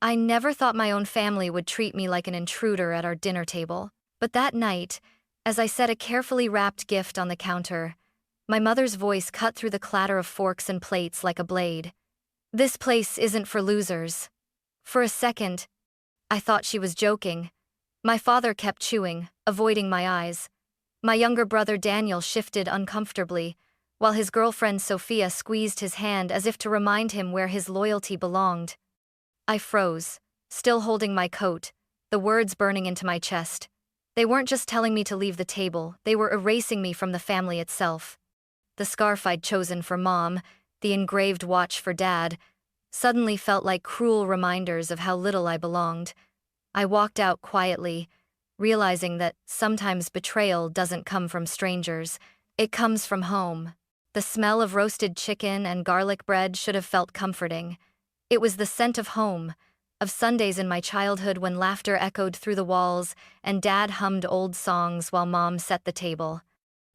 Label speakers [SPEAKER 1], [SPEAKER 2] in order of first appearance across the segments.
[SPEAKER 1] I never thought my own family would treat me like an intruder at our dinner table. But that night, as I set a carefully wrapped gift on the counter, my mother's voice cut through the clatter of forks and plates like a blade. "This place isn't for losers." For a second, I thought she was joking. My father kept chewing, avoiding my eyes. My younger brother Daniel shifted uncomfortably, while his girlfriend Sophia squeezed his hand as if to remind him where his loyalty belonged. I froze, still holding my coat, the words burning into my chest. They weren't just telling me to leave the table, they were erasing me from the family itself. The scarf I'd chosen for Mom, the engraved watch for Dad, suddenly felt like cruel reminders of how little I belonged. I walked out quietly, realizing that sometimes betrayal doesn't come from strangers, it comes from home. The smell of roasted chicken and garlic bread should have felt comforting. It was the scent of home, of Sundays in my childhood when laughter echoed through the walls and Dad hummed old songs while Mom set the table.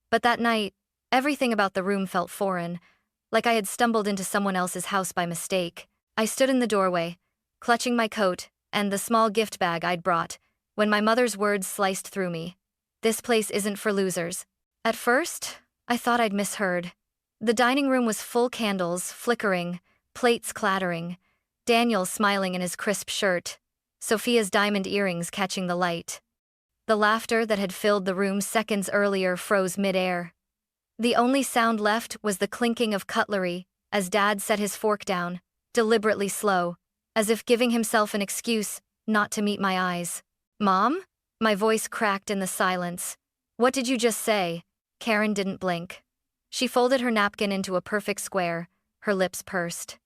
[SPEAKER 1] But that night, everything about the room felt foreign, like I had stumbled into someone else's house by mistake. I stood in the doorway, clutching my coat and the small gift bag I'd brought, when my mother's words sliced through me. "This place isn't for losers." At first, I thought I'd misheard. The dining room was full candles, flickering, plates clattering, Daniel smiling in his crisp shirt, Sophia's diamond earrings catching the light. The laughter that had filled the room seconds earlier froze mid-air. The only sound left was the clinking of cutlery as Dad set his fork down, deliberately slow, as if giving himself an excuse not to meet my eyes. "Mom?" My voice cracked in the silence. "What did you just say?" Karen didn't blink. She folded her napkin into a perfect square, her lips pursed.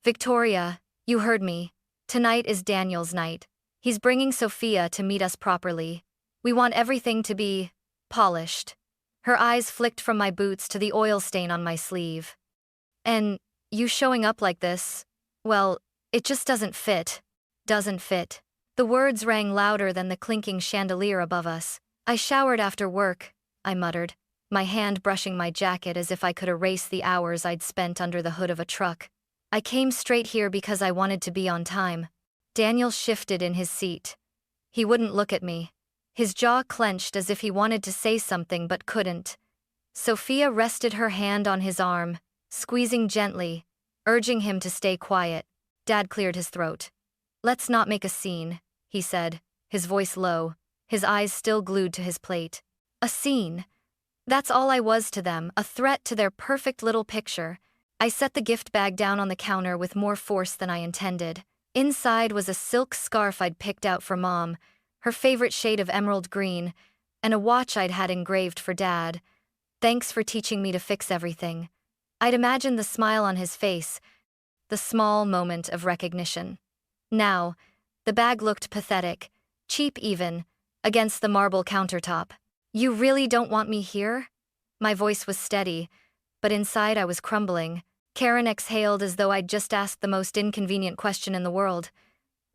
[SPEAKER 1] "Victoria, you heard me. Tonight is Daniel's night. He's bringing Sophia to meet us properly. We want everything to be polished." Her eyes flicked from my boots to the oil stain on my sleeve. "And you showing up like this, well, it just doesn't fit." Doesn't fit. The words rang louder than the clinking chandelier above us. "I showered after work," I muttered, my hand brushing my jacket as if I could erase the hours I'd spent under the hood of a truck. "I came straight here because I wanted to be on time." Daniel shifted in his seat. He wouldn't look at me. His jaw clenched as if he wanted to say something but couldn't. Sophia rested her hand on his arm, squeezing gently, urging him to stay quiet. Dad cleared his throat. "Let's not make a scene," he said, his voice low, his eyes still glued to his plate. A scene. That's all I was to them, a threat to their perfect little picture. I set the gift bag down on the counter with more force than I intended. Inside was a silk scarf I'd picked out for Mom, her favorite shade of emerald green, and a watch I'd had engraved for Dad. "Thanks for teaching me to fix everything." I'd imagined the smile on his face, the small moment of recognition. Now, the bag looked pathetic, cheap even, against the marble countertop. "You really don't want me here?" My voice was steady, but inside I was crumbling. Karen exhaled as though I'd just asked the most inconvenient question in the world.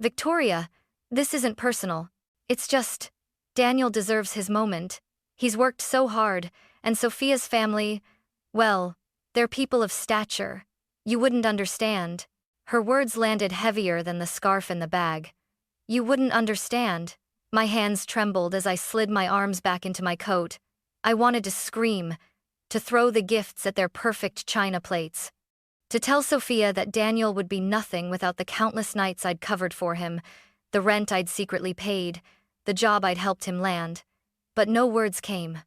[SPEAKER 1] "Victoria, this isn't personal. It's just, Daniel deserves his moment. He's worked so hard, and Sophia's family, well, they're people of stature. You wouldn't understand." Her words landed heavier than the scarf in the bag. "You wouldn't understand." My hands trembled as I slid my arms back into my coat. I wanted to scream, to throw the gifts at their perfect china plates, to tell Sophia that Daniel would be nothing without the countless nights I'd covered for him, the rent I'd secretly paid, the job I'd helped him land. But no words came,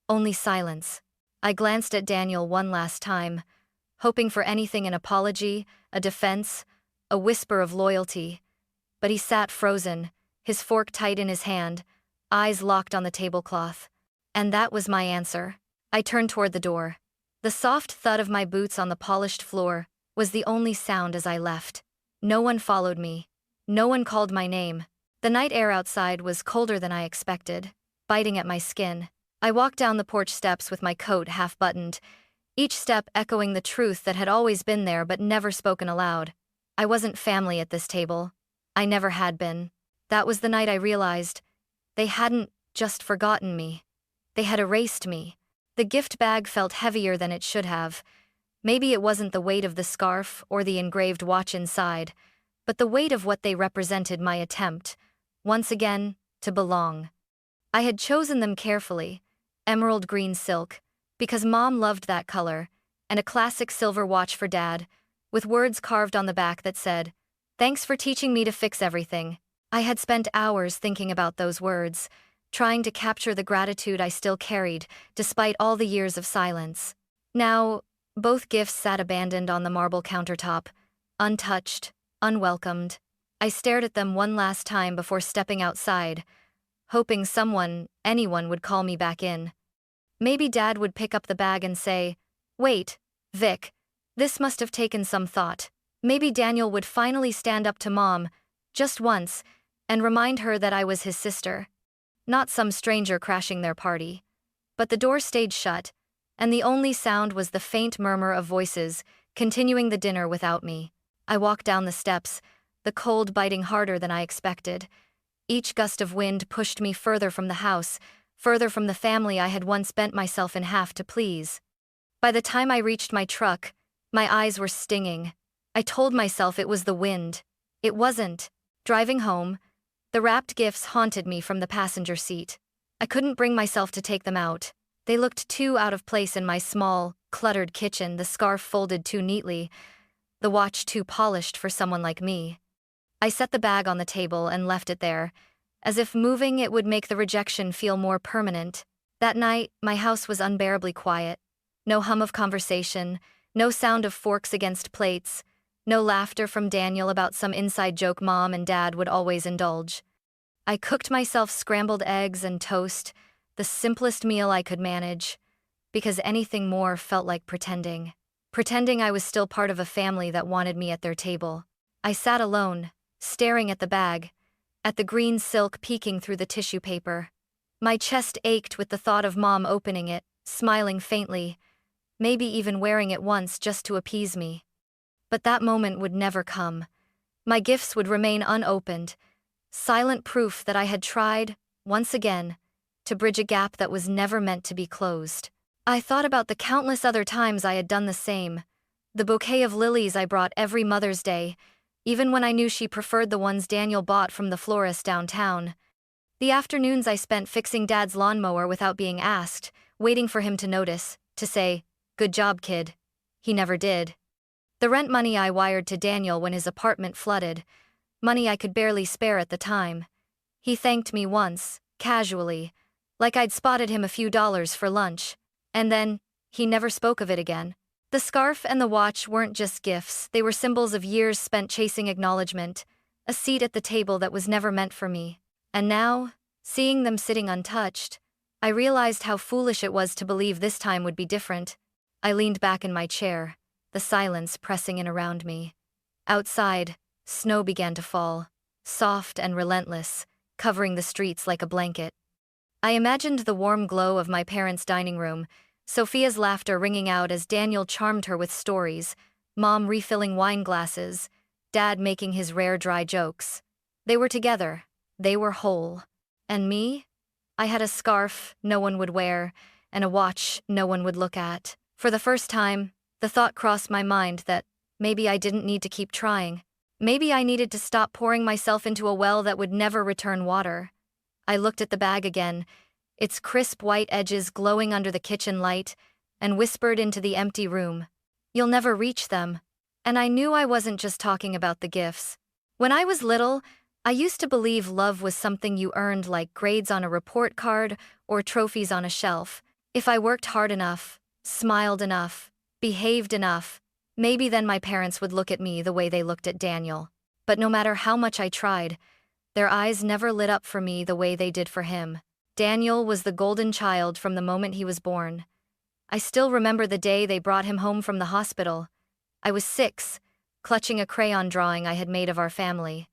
[SPEAKER 1] only silence. I glanced at Daniel one last time, hoping for anything, an apology, a defense, a whisper of loyalty. But he sat frozen, his fork tight in his hand, eyes locked on the tablecloth. And that was my answer. I turned toward the door. The soft thud of my boots on the polished floor was the only sound as I left. No one followed me. No one called my name. The night air outside was colder than I expected, biting at my skin. I walked down the porch steps with my coat half buttoned, each step echoing the truth that had always been there but never spoken aloud. I wasn't family at this table. I never had been. That was the night I realized they hadn't just forgotten me. They had erased me. The gift bag felt heavier than it should have. Maybe it wasn't the weight of the scarf or the engraved watch inside, but the weight of what they represented my attempt, once again, to belong. I had chosen them carefully, emerald green silk, because Mom loved that color, and a classic silver watch for Dad, with words carved on the back that said, "Thanks for teaching me to fix everything." I had spent hours thinking about those words, trying to capture the gratitude I still carried, despite all the years of silence. Now, both gifts sat abandoned on the marble countertop, untouched, unwelcomed. I stared at them one last time before stepping outside, hoping anyone would call me back in. Maybe Dad would pick up the bag and say, "Wait, Vic, this must have taken some thought." Maybe Daniel would finally stand up to Mom, just once, and remind her that I was his sister. Not some stranger crashing their party. But the door stayed shut, and the only sound was the faint murmur of voices, continuing the dinner without me. I walked down the steps, the cold biting harder than I expected. Each gust of wind pushed me further from the house, further from the family I had once bent myself in half to please. By the time I reached my truck, my eyes were stinging. I told myself it was the wind. It wasn't. Driving home, the wrapped gifts haunted me from the passenger seat. I couldn't bring myself to take them out. They looked too out of place in my small, cluttered kitchen, the scarf folded too neatly, the watch too polished for someone like me. I set the bag on the table and left it there, as if moving it would make the rejection feel more permanent. That night, my house was unbearably quiet. No hum of conversation, no sound of forks against plates, no laughter from Daniel about some inside joke Mom and Dad would always indulge. I cooked myself scrambled eggs and toast, the simplest meal I could manage, because anything more felt like pretending. Pretending I was still part of a family that wanted me at their table. I sat alone, staring at the bag, at the green silk peeking through the tissue paper. My chest ached with the thought of Mom opening it, smiling faintly, maybe even wearing it once just to appease me. But that moment would never come. My gifts would remain unopened, silent proof that I had tried, once again, to bridge a gap that was never meant to be closed. I thought about the countless other times I had done the same, the bouquet of lilies I brought every Mother's Day, even when I knew she preferred the ones Daniel bought from the florist downtown. The afternoons I spent fixing Dad's lawnmower without being asked, waiting for him to notice, to say, "Good job, kid." He never did. The rent money I wired to Daniel when his apartment flooded, money I could barely spare at the time. He thanked me once, casually, like I'd spotted him a few dollars for lunch, and then, he never spoke of it again. The scarf and the watch weren't just gifts, they were symbols of years spent chasing acknowledgement, a seat at the table that was never meant for me. And now, seeing them sitting untouched, I realized how foolish it was to believe this time would be different. I leaned back in my chair, the silence pressing in around me. Outside, snow began to fall, soft and relentless, covering the streets like a blanket. I imagined the warm glow of my parents' dining room, Sophia's laughter ringing out as Daniel charmed her with stories, Mom refilling wine glasses, Dad making his rare dry jokes. They were together, they were whole. And me? I had a scarf no one would wear, and a watch no one would look at. For the first time, the thought crossed my mind that maybe I didn't need to keep trying. Maybe I needed to stop pouring myself into a well that would never return water. I looked at the bag again, its crisp white edges glowing under the kitchen light, and whispered into the empty room, "You'll never reach them." And I knew I wasn't just talking about the gifts. When I was little, I used to believe love was something you earned like grades on a report card or trophies on a shelf. If I worked hard enough, smiled enough, behaved enough, maybe then my parents would look at me the way they looked at Daniel. But no matter how much I tried, their eyes never lit up for me the way they did for him. Daniel was the golden child from the moment he was born. I still remember the day they brought him home from the hospital. I was 6, clutching a crayon drawing I had made of our family.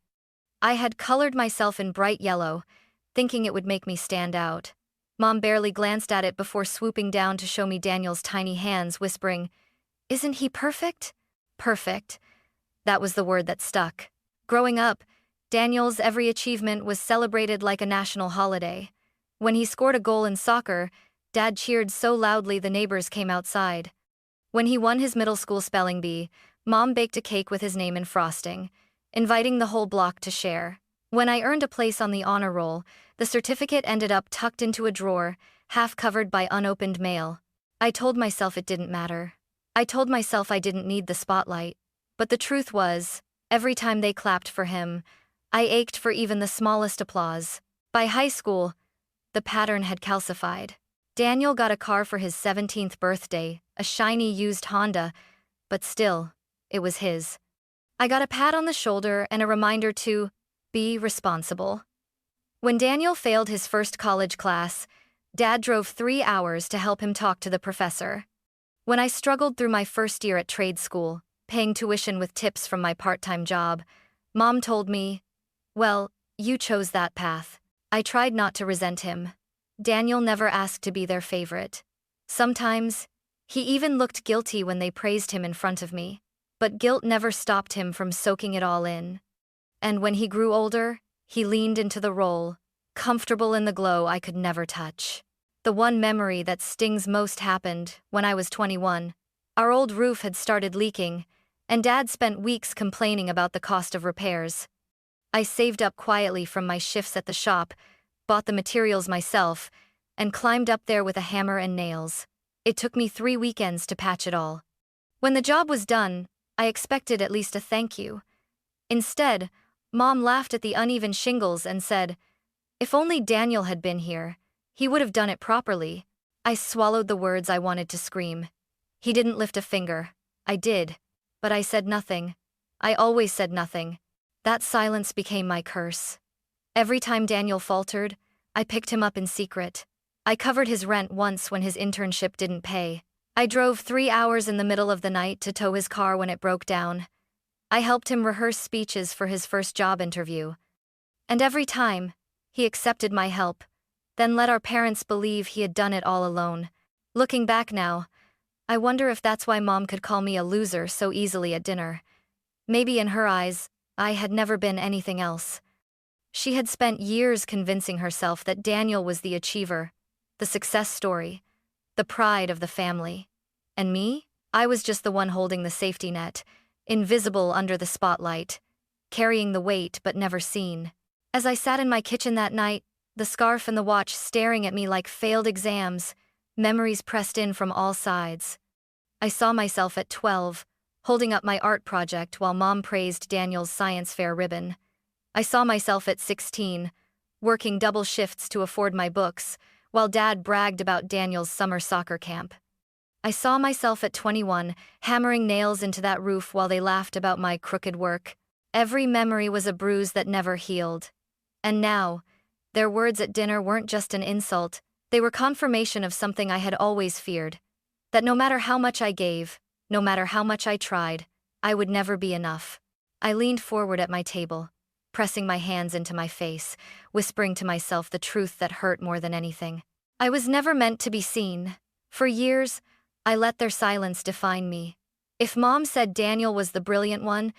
[SPEAKER 1] I had colored myself in bright yellow, thinking it would make me stand out. Mom barely glanced at it before swooping down to show me Daniel's tiny hands, whispering, "Isn't he perfect?" Perfect. That was the word that stuck. Growing up, Daniel's every achievement was celebrated like a national holiday. When he scored a goal in soccer, Dad cheered so loudly the neighbors came outside. When he won his middle school spelling bee, Mom baked a cake with his name in frosting. inviting the whole block to share. When I earned a place on the honor roll, the certificate ended up tucked into a drawer, half covered by unopened mail. I told myself it didn't matter. I told myself I didn't need the spotlight. But the truth was, every time they clapped for him, I ached for even the smallest applause. By high school, the pattern had calcified. Daniel got a car for his 17th birthday, a shiny used Honda, but still, it was his. I got a pat on the shoulder and a reminder to be responsible. When Daniel failed his first college class, Dad drove 3 hours to help him talk to the professor. When I struggled through my first year at trade school, paying tuition with tips from my part-time job, Mom told me, "Well, you chose that path." I tried not to resent him. Daniel never asked to be their favorite. Sometimes, he even looked guilty when they praised him in front of me. But guilt never stopped him from soaking it all in. And when he grew older, he leaned into the role, comfortable in the glow I could never touch. The one memory that stings most happened when I was 21. Our old roof had started leaking, and Dad spent weeks complaining about the cost of repairs. I saved up quietly from my shifts at the shop, bought the materials myself, and climbed up there with a hammer and nails. It took me 3 weekends to patch it all. When the job was done, I expected at least a thank you. Instead, Mom laughed at the uneven shingles and said, "If only Daniel had been here, he would have done it properly." I swallowed the words I wanted to scream. He didn't lift a finger. I did. But I said nothing. I always said nothing. That silence became my curse. Every time Daniel faltered, I picked him up in secret. I covered his rent once when his internship didn't pay. I drove 3 hours in the middle of the night to tow his car when it broke down. I helped him rehearse speeches for his first job interview. And every time, he accepted my help, then let our parents believe he had done it all alone. Looking back now, I wonder if that's why Mom could call me a loser so easily at dinner. Maybe in her eyes, I had never been anything else. She had spent years convincing herself that Daniel was the achiever, the success story, the pride of the family. And me? I was just the one holding the safety net, invisible under the spotlight, carrying the weight but never seen. As I sat in my kitchen that night, the scarf and the watch staring at me like failed exams, memories pressed in from all sides. I saw myself at 12, holding up my art project while Mom praised Daniel's science fair ribbon. I saw myself at 16, working double shifts to afford my books, while Dad bragged about Daniel's summer soccer camp. I saw myself at 21, hammering nails into that roof while they laughed about my crooked work. Every memory was a bruise that never healed. And now, their words at dinner weren't just an insult, they were confirmation of something I had always feared. That no matter how much I gave, no matter how much I tried, I would never be enough. I leaned forward at my table, pressing my hands into my face, whispering to myself the truth that hurt more than anything. I was never meant to be seen. For years, I let their silence define me. If Mom said Daniel was the brilliant one,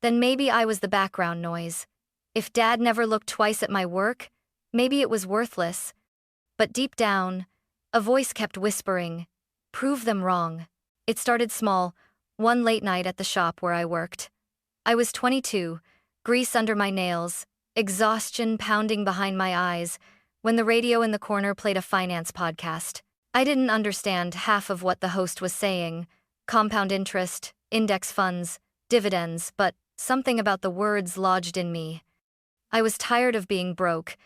[SPEAKER 1] then maybe I was the background noise. If Dad never looked twice at my work, maybe it was worthless. But deep down, a voice kept whispering, "Prove them wrong." It started small, one late night at the shop where I worked. I was 22, grease under my nails, exhaustion pounding behind my eyes, when the radio in the corner played a finance podcast. I didn't understand half of what the host was saying, compound interest, index funds, dividends, but something about the words lodged in me. I was tired of being broke,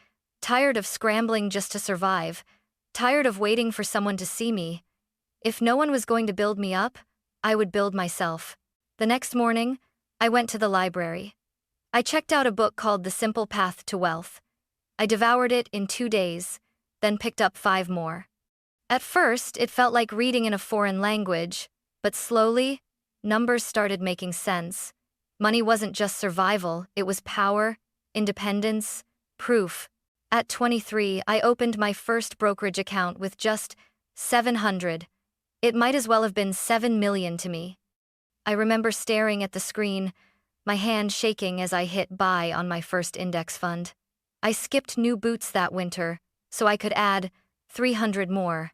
[SPEAKER 1] tired of scrambling just to survive, tired of waiting for someone to see me. If no one was going to build me up, I would build myself. The next morning, I went to the library. I checked out a book called The Simple Path to Wealth. I devoured it in 2 days, then picked up 5 more. At first, it felt like reading in a foreign language, but slowly, numbers started making sense. Money wasn't just survival, it was power, independence, proof. At 23, I opened my first brokerage account with just $700. It might as well have been $7 million to me. I remember staring at the screen, my hand shaking as I hit buy on my first index fund. I skipped new boots that winter, so I could add 300 more.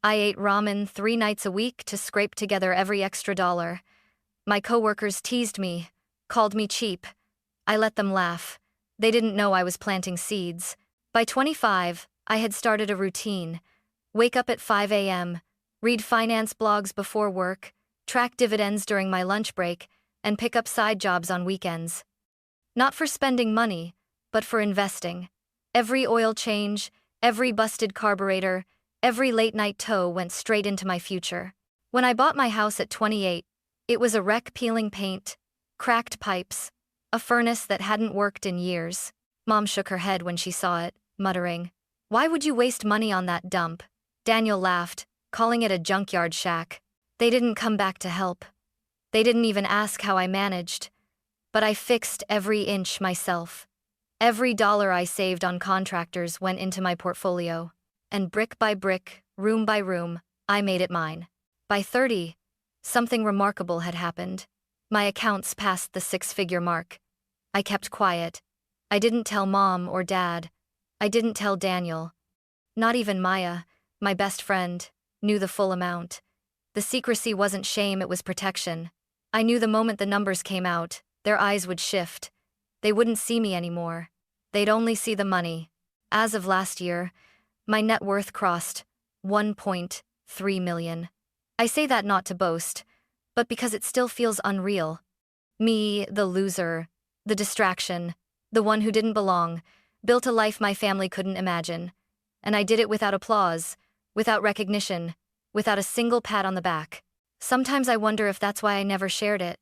[SPEAKER 1] I ate ramen 3 nights a week to scrape together every extra dollar. My coworkers teased me, called me cheap, I let them laugh. They didn't know I was planting seeds. By 25, I had started a routine. Wake up at 5 a.m., read finance blogs before work, track dividends during my lunch break, and pick up side jobs on weekends. Not for spending money, but for investing. Every oil change, every busted carburetor, every late-night tow went straight into my future. When I bought my house at 28, it was a wreck, peeling paint, cracked pipes, a furnace that hadn't worked in years. Mom shook her head when she saw it, muttering, "Why would you waste money on that dump?" Daniel laughed, calling it a junkyard shack. They didn't come back to help. They didn't even ask how I managed. But I fixed every inch myself. Every dollar I saved on contractors went into my portfolio. And brick by brick, room by room, I made it mine. By 30, something remarkable had happened. My accounts passed the six-figure mark. I kept quiet. I didn't tell Mom or Dad. I didn't tell Daniel. Not even Maya, my best friend, knew the full amount. The secrecy wasn't shame, it was protection. I knew the moment the numbers came out, their eyes would shift. They wouldn't see me anymore. They'd only see the money. As of last year, my net worth crossed 1.3 million. I say that not to boast, but because it still feels unreal. Me, the loser, the distraction, the one who didn't belong, built a life my family couldn't imagine. And I did it without applause, without recognition, without a single pat on the back. Sometimes I wonder if that's why I never shared it.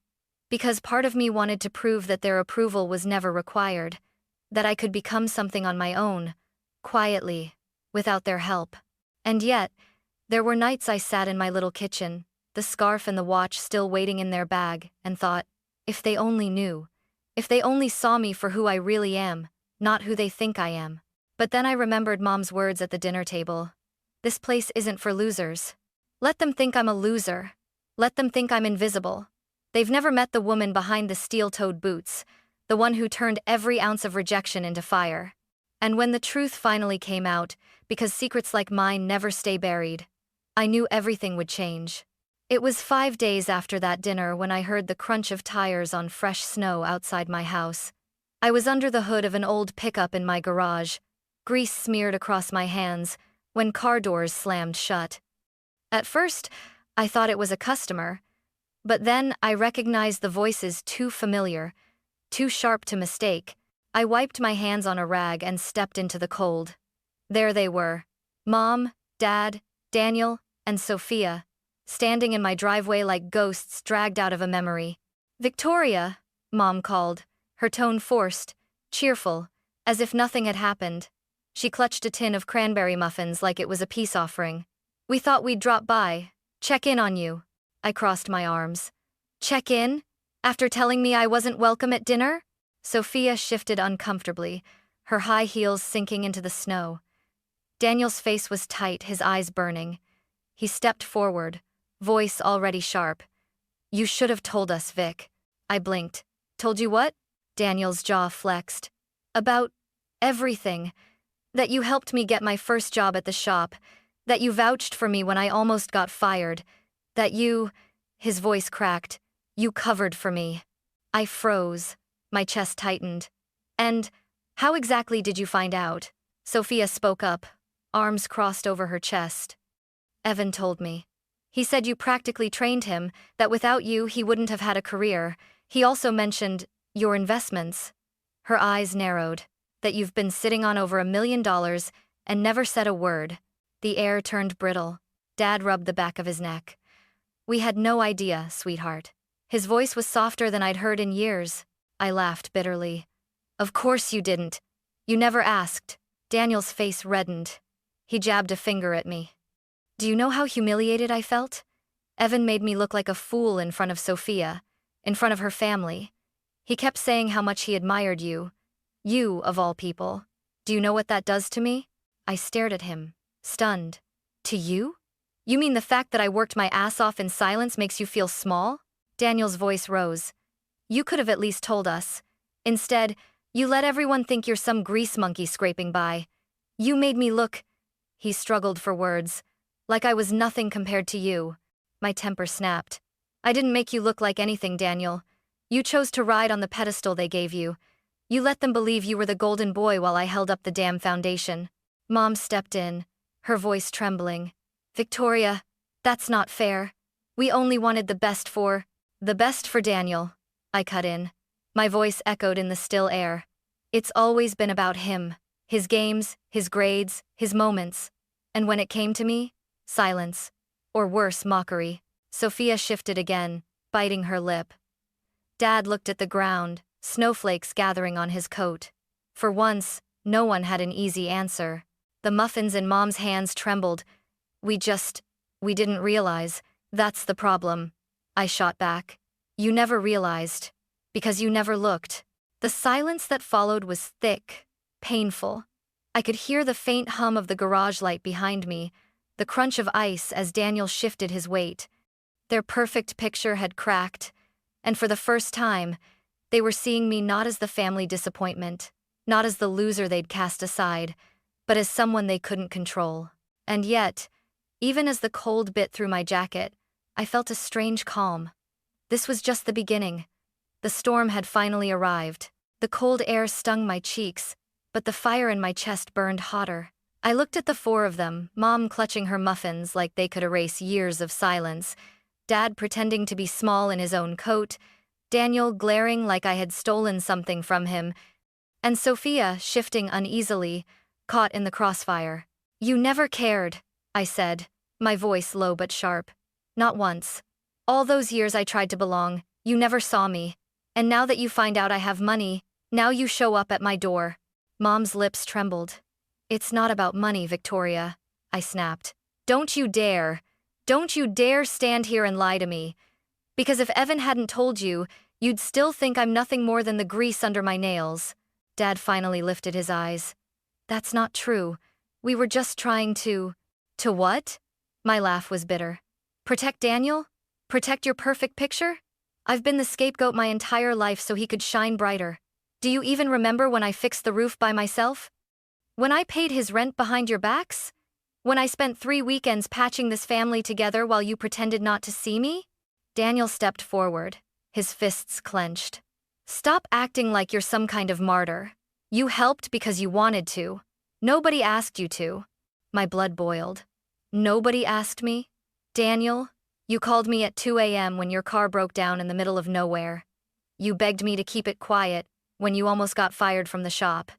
[SPEAKER 1] Because part of me wanted to prove that their approval was never required, that I could become something on my own, quietly, without their help. And yet, there were nights I sat in my little kitchen, the scarf and the watch still waiting in their bag, and thought, if they only knew. If they only saw me for who I really am, not who they think I am. But then I remembered Mom's words at the dinner table. This place isn't for losers. Let them think I'm a loser. Let them think I'm invisible. They've never met the woman behind the steel-toed boots, the one who turned every ounce of rejection into fire. And when the truth finally came out, because secrets like mine never stay buried, I knew everything would change. It was 5 days after that dinner when I heard the crunch of tires on fresh snow outside my house. I was under the hood of an old pickup in my garage, grease smeared across my hands, when car doors slammed shut. At first, I thought it was a customer, but then I recognized the voices too familiar, too sharp to mistake. I wiped my hands on a rag and stepped into the cold. There they were, Mom, Dad, Daniel, and Sophia, standing in my driveway like ghosts dragged out of a memory. "Victoria," Mom called, her tone forced, cheerful, as if nothing had happened. She clutched a tin of cranberry muffins like it was a peace offering. "We thought we'd drop by, check in on you." I crossed my arms. "Check in? After telling me I wasn't welcome at dinner?" Sophia shifted uncomfortably, her high heels sinking into the snow. Daniel's face was tight, his eyes burning. He stepped forward, voice already sharp. "You should have told us, Vic." I blinked. "Told you what?" Daniel's jaw flexed. "About everything. That you helped me get my first job at the shop. That you vouched for me when I almost got fired. That you," his voice cracked, "you covered for me." I froze. My chest tightened. "And how exactly did you find out?" Sophia spoke up, arms crossed over her chest. "Evan told me. He said you practically trained him, that without you he wouldn't have had a career. He also mentioned your investments." Her eyes narrowed. "That you've been sitting on over $1 million and never said a word." The air turned brittle. Dad rubbed the back of his neck. "We had no idea, sweetheart." His voice was softer than I'd heard in years. I laughed bitterly. "Of course you didn't. You never asked." Daniel's face reddened. He jabbed a finger at me. "Do you know how humiliated I felt? Evan made me look like a fool in front of Sophia, in front of her family. He kept saying how much he admired you. You, of all people. Do you know what that does to me?" I stared at him, stunned. "To you? You mean the fact that I worked my ass off in silence makes you feel small?" Daniel's voice rose. "You could have at least told us. Instead, you let everyone think you're some grease monkey scraping by. You made me look," he struggled for words, "like I was nothing compared to you." My temper snapped. "I didn't make you look like anything, Daniel. You chose to ride on the pedestal they gave you. You let them believe you were the golden boy while I held up the damn foundation. Mom stepped in, her voice trembling. Victoria, that's not fair. We only wanted the best for Daniel. I cut in. My voice echoed in the still air. It's always been about him, his games, his grades, his moments. And when it came to me, silence. Or worse, mockery. Sophia shifted again, biting her lip. Dad looked at the ground, snowflakes gathering on his coat. For once, no one had an easy answer. The muffins in Mom's hands trembled. We didn't realize. That's the problem. I shot back. You never realized. Because you never looked. The silence that followed was thick, painful. I could hear the faint hum of the garage light behind me, the crunch of ice as Daniel shifted his weight. Their perfect picture had cracked, and for the first time, they were seeing me not as the family disappointment, not as the loser they'd cast aside, but as someone they couldn't control. And yet, even as the cold bit through my jacket, I felt a strange calm. This was just the beginning. The storm had finally arrived. The cold air stung my cheeks, but the fire in my chest burned hotter. I looked at the four of them, Mom clutching her muffins like they could erase years of silence, Dad pretending to be small in his own coat, Daniel glaring like I had stolen something from him, and Sophia shifting uneasily, caught in the crossfire. You never cared, I said, my voice low but sharp. Not once. All those years I tried to belong, you never saw me. And now that you find out I have money, now you show up at my door. Mom's lips trembled. It's not about money, Victoria, I snapped. Don't you dare stand here and lie to me. Because if Evan hadn't told you, you'd still think I'm nothing more than the grease under my nails. Dad finally lifted his eyes. That's not true. We were just trying to... To what? My laugh was bitter. Protect Daniel? Protect your perfect picture? I've been the scapegoat my entire life so he could shine brighter. Do you even remember when I fixed the roof by myself? When I paid his rent behind your backs? When I spent 3 weekends patching this family together while you pretended not to see me? Daniel stepped forward, his fists clenched. Stop acting like you're some kind of martyr. You helped because you wanted to. Nobody asked you to. My blood boiled. Nobody asked me? Daniel, you called me at 2 a.m. when your car broke down in the middle of nowhere. You begged me to keep it quiet when you almost got fired from the shop.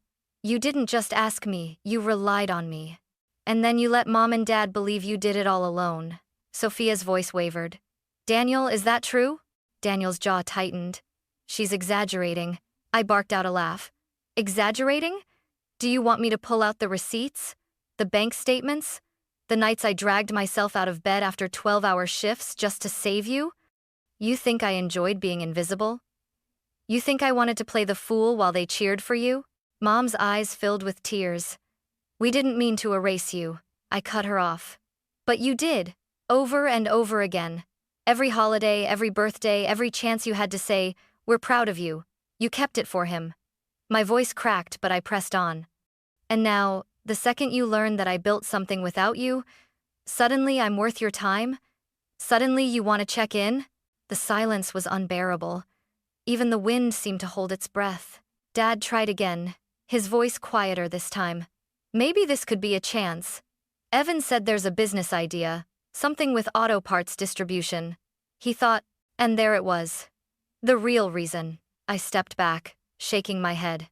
[SPEAKER 1] You didn't just ask me, you relied on me. And then you let Mom and Dad believe you did it all alone. Sophia's voice wavered. Daniel, is that true? Daniel's jaw tightened. She's exaggerating. I barked out a laugh. Exaggerating? Do you want me to pull out the receipts? The bank statements? The nights I dragged myself out of bed after 12-hour shifts just to save you? You think I enjoyed being invisible? You think I wanted to play the fool while they cheered for you? Mom's eyes filled with tears. We didn't mean to erase you. I cut her off. But you did, over and over again. Every holiday, every birthday, every chance you had to say, we're proud of you. You kept it for him. My voice cracked, but I pressed on. And now, the second you learn that I built something without you, suddenly I'm worth your time? Suddenly you want to check in? The silence was unbearable. Even the wind seemed to hold its breath. Dad tried again, his voice quieter this time. Maybe this could be a chance. Evan said there's a business idea, something with auto parts distribution. He thought, and there it was. The real reason. I stepped back, shaking my head.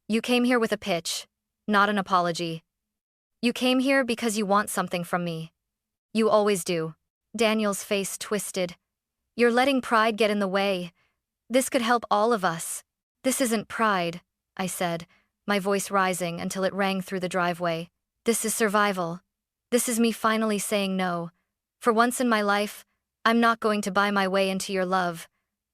[SPEAKER 1] You came here with a pitch, not an apology. You came here because you want something from me. You always do. Daniel's face twisted. You're letting pride get in the way. This could help all of us. This isn't pride, I said, my voice rising until it rang through the driveway. This is survival. This is me finally saying no. For once in my life, I'm not going to buy my way into your love.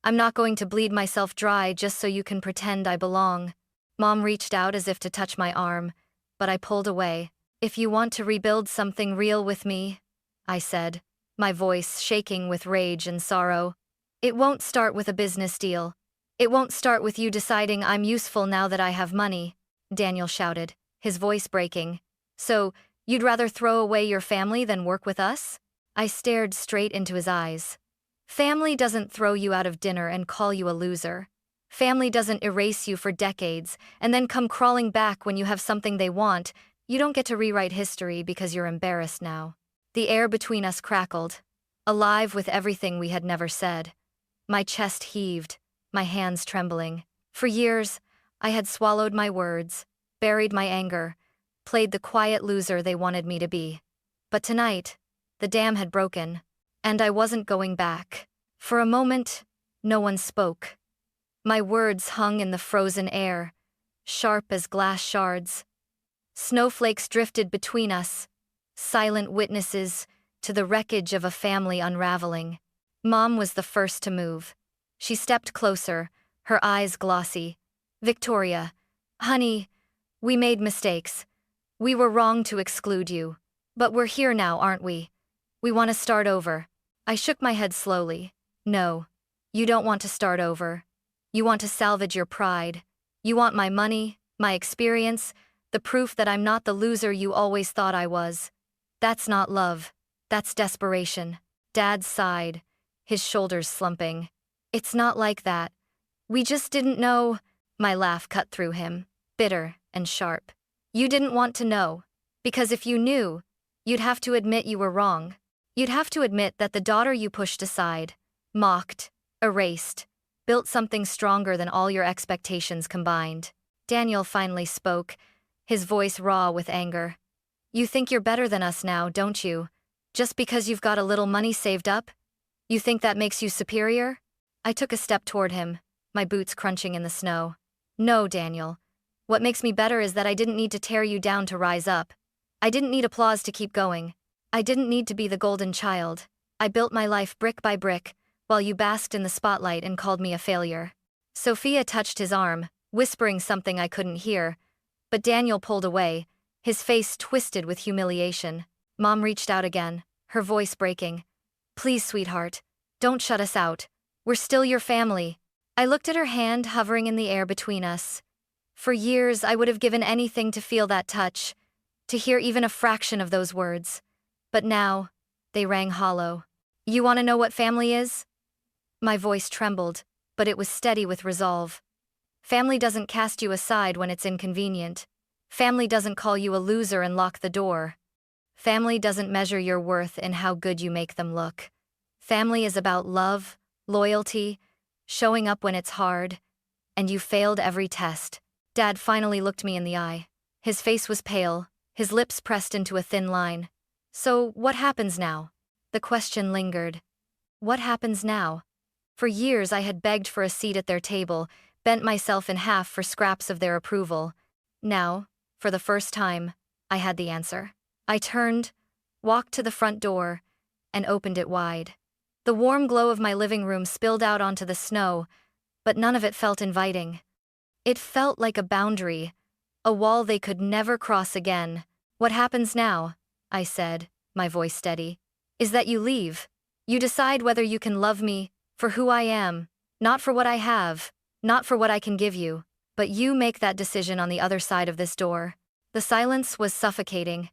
[SPEAKER 1] I'm not going to bleed myself dry just so you can pretend I belong. Mom reached out as if to touch my arm, but I pulled away. If you want to rebuild something real with me, I said, my voice shaking with rage and sorrow, it won't start with a business deal. It won't start with you deciding I'm useful now that I have money, Daniel shouted, his voice breaking. So, you'd rather throw away your family than work with us? I stared straight into his eyes. Family doesn't throw you out of dinner and call you a loser. Family doesn't erase you for decades and then come crawling back when you have something they want. You don't get to rewrite history because you're embarrassed now. The air between us crackled, alive with everything we had never said. My chest heaved, my hands trembling. For years, I had swallowed my words, buried my anger, played the quiet loser they wanted me to be. But tonight, the dam had broken, and I wasn't going back. For a moment, no one spoke. My words hung in the frozen air, sharp as glass shards. Snowflakes drifted between us, silent witnesses to the wreckage of a family unraveling. Mom was the first to move. She stepped closer, her eyes glossy. "Victoria, honey, we made mistakes. We were wrong to exclude you. But we're here now, aren't we? We want to start over." I shook my head slowly. "No, you don't want to start over. You want to salvage your pride. You want my money, my experience, the proof that I'm not the loser you always thought I was. That's not love. That's desperation." Dad sighed, his shoulders slumping. "It's not like that. We just didn't know." My laugh cut through him, bitter and sharp. "You didn't want to know. Because if you knew, you'd have to admit you were wrong. You'd have to admit that the daughter you pushed aside, mocked, erased, built something stronger than all your expectations combined." Daniel finally spoke, his voice raw with anger. "You think you're better than us now, don't you? Just because you've got a little money saved up? You think that makes you superior?" I took a step toward him, my boots crunching in the snow. "No, Daniel. What makes me better is that I didn't need to tear you down to rise up. I didn't need applause to keep going. I didn't need to be the golden child. I built my life brick by brick, while you basked in the spotlight and called me a failure." Sophia touched his arm, whispering something I couldn't hear, but Daniel pulled away, his face twisted with humiliation. Mom reached out again, her voice breaking. "Please, sweetheart, don't shut us out. We're still your family." I looked at her hand hovering in the air between us. For years, I would have given anything to feel that touch, to hear even a fraction of those words. But now, they rang hollow. "You want to know what family is?" My voice trembled, but it was steady with resolve. Family doesn't cast you aside when it's inconvenient. Family doesn't call you a loser and lock the door. Family doesn't measure your worth in how good you make them look. Family is about love, loyalty, showing up when it's hard, and you failed every test. Dad finally looked me in the eye. His face was pale, his lips pressed into a thin line. "So, what happens now?" The question lingered. What happens now? For years I had begged for a seat at their table, bent myself in half for scraps of their approval. Now, for the first time, I had the answer. I turned, walked to the front door, and opened it wide. The warm glow of my living room spilled out onto the snow, but none of it felt inviting. It felt like a boundary, a wall they could never cross again. "What happens now," I said, my voice steady, "is that you leave. You decide whether you can love me for who I am, not for what I have, not for what I can give you, but you make that decision on the other side of this door." The silence was suffocating.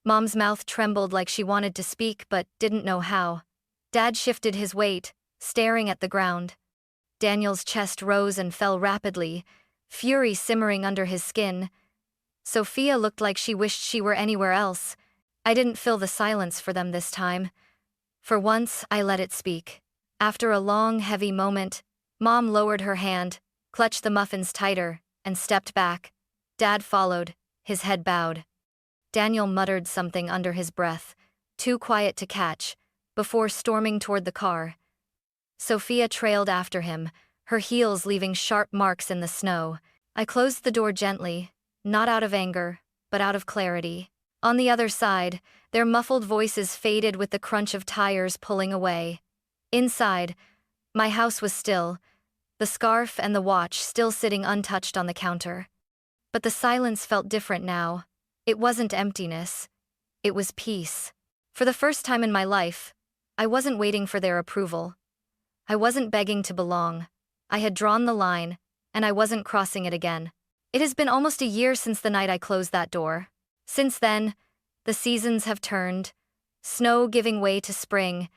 [SPEAKER 1] Mom's mouth trembled like she wanted to speak but didn't know how. Dad shifted his weight, staring at the ground. Daniel's chest rose and fell rapidly, fury simmering under his skin. Sophia looked like she wished she were anywhere else. I didn't fill the silence for them this time. For once, I let it speak. After a long, heavy moment, Mom lowered her hand, clutched the muffins tighter, and stepped back. Dad followed, his head bowed. Daniel muttered something under his breath, too quiet to catch, before storming toward the car. Sophia trailed after him, her heels leaving sharp marks in the snow. I closed the door gently, not out of anger, but out of clarity. On the other side, their muffled voices faded with the crunch of tires pulling away. Inside, my house was still, the scarf and the watch still sitting untouched on the counter. But the silence felt different now. It wasn't emptiness. It was peace. For the first time in my life, I wasn't waiting for their approval. I wasn't begging to belong. I had drawn the line, and I wasn't crossing it again. It has been almost a year since the night I closed that door. Since then, the seasons have turned, snow giving way to spring,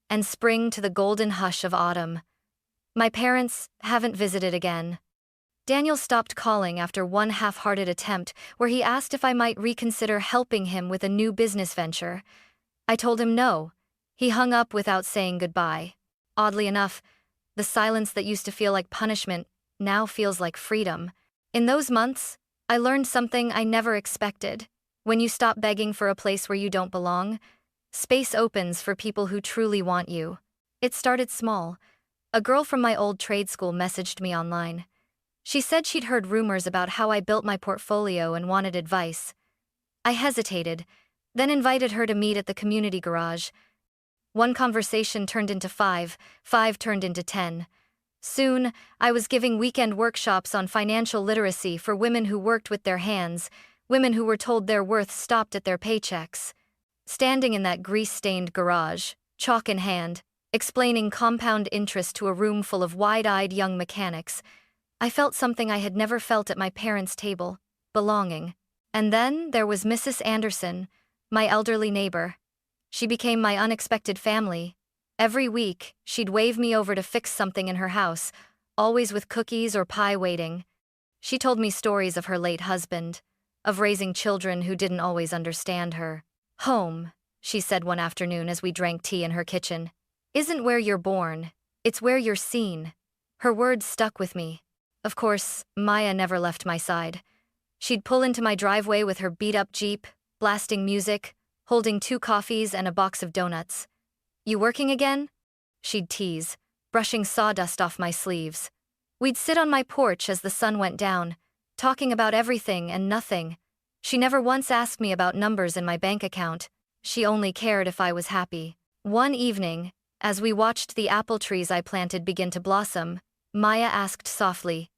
[SPEAKER 1] and spring to the golden hush of autumn. My parents haven't visited again. Daniel stopped calling after one half-hearted attempt where he asked if I might reconsider helping him with a new business venture. I told him no. He hung up without saying goodbye. Oddly enough, the silence that used to feel like punishment now feels like freedom. In those months, I learned something I never expected. When you stop begging for a place where you don't belong, space opens for people who truly want you. It started small. A girl from my old trade school messaged me online. She said she'd heard rumors about how I built my portfolio and wanted advice. I hesitated, then invited her to meet at the community garage. One conversation turned into five turned into 10. Soon, I was giving weekend workshops on financial literacy for women who worked with their hands, women who were told their worth stopped at their paychecks. Standing in that grease-stained garage, chalk in hand, explaining compound interest to a room full of wide-eyed young mechanics, I felt something I had never felt at my parents' table: belonging. And then there was Mrs. Anderson, my elderly neighbor. She became my unexpected family. Every week, she'd wave me over to fix something in her house, always with cookies or pie waiting. She told me stories of her late husband, of raising children who didn't always understand her. Home, she said one afternoon as we drank tea in her kitchen, isn't where you're born, it's where you're seen. Her words stuck with me. Of course, Maya never left my side. She'd pull into my driveway with her beat-up Jeep, blasting music, holding 2 coffees and a box of donuts. "You working again?" she'd tease, brushing sawdust off my sleeves. We'd sit on my porch as the sun went down, talking about everything and nothing. She never once asked me about numbers in my bank account. She only cared if I was happy. One evening, as we watched the apple trees I planted begin to blossom, Maya asked softly,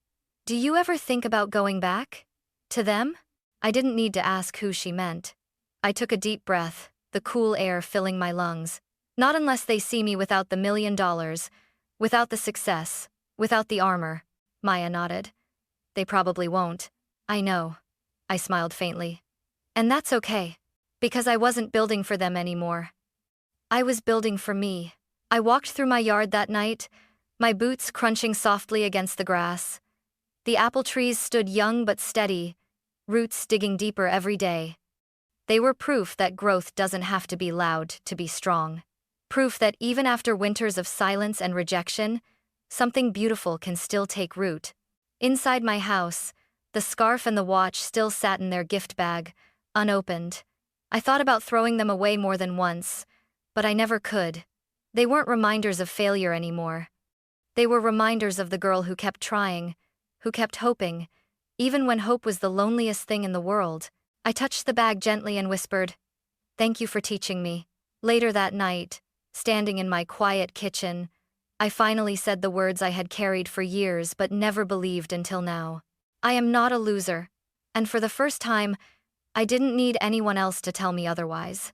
[SPEAKER 1] "Do you ever think about going back? To them?" I didn't need to ask who she meant. I took a deep breath, the cool air filling my lungs. "Not unless they see me without the $1 million, without the success, without the armor." Maya nodded. "They probably won't." "I know." I smiled faintly. "And that's okay, because I wasn't building for them anymore. I was building for me." I walked through my yard that night, my boots crunching softly against the grass. The apple trees stood young but steady, roots digging deeper every day. They were proof that growth doesn't have to be loud to be strong. Proof that even after winters of silence and rejection, something beautiful can still take root. Inside my house, the scarf and the watch still sat in their gift bag, unopened. I thought about throwing them away more than once, but I never could. They weren't reminders of failure anymore. They were reminders of the girl who kept trying, who kept hoping, even when hope was the loneliest thing in the world. I touched the bag gently and whispered, "Thank you for teaching me." Later that night, standing in my quiet kitchen, I finally said the words I had carried for years but never believed until now. I am not a loser, and for the first time, I didn't need anyone else to tell me otherwise.